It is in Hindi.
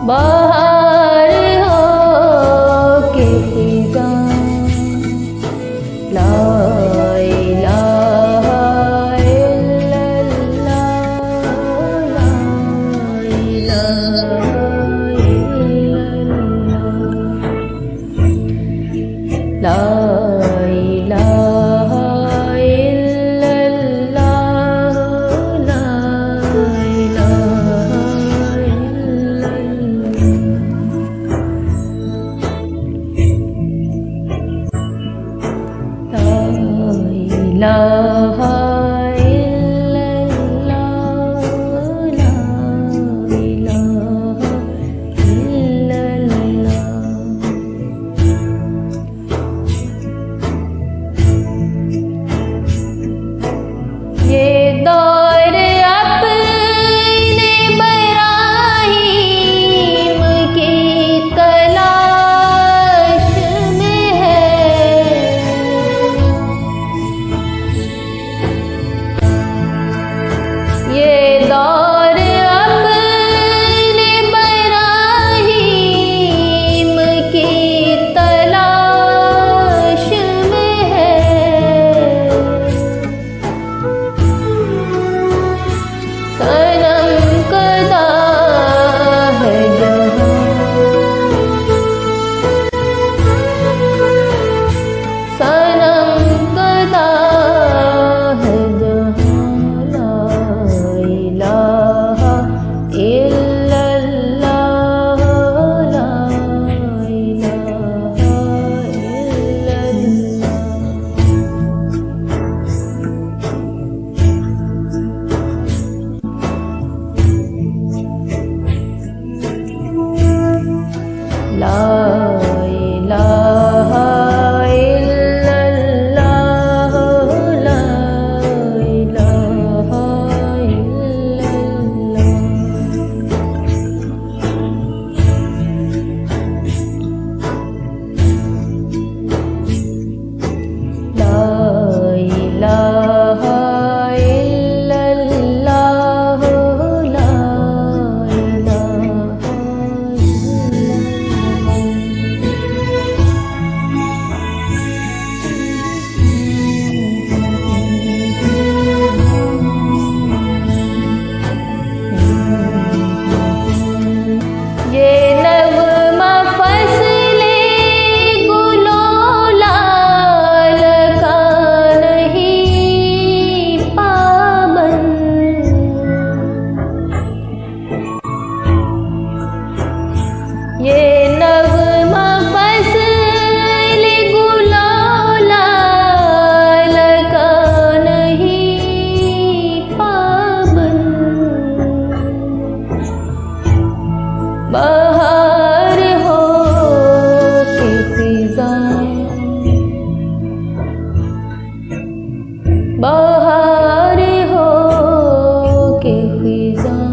बाहर हो के फिजां, ला इलाहा इल्लल्लाह, ला इलाहा इल्लल्लाह, ला इलाहा इल्लल्लाह, ला इलाहा इल्लल्लाह, ला इलाहा इल्लल्लाह। ये दौर अपने बराहीम की तलाश में है, ये दौर अपने बराहीम की तलाश में है। सनम कदा है जहां, सनम कदा है जहां, ला इलाहा इल्लल्लाह, ला इलाहा इल्लल्लाह। ला इलाहा इल्लल्लाह, ला इलाहा इल्लल्लाह, ला इलाहा इल्लल्लाह, ला इलाहा ये नग़्मा फ़ज़्ले गुलो लाल का नहीं पाबंद, ये नग़्मा फ़ज़्ले गुलो लाल का नहीं पाबंद। बाहर हो के फिजां, बाहर हो के फिजां,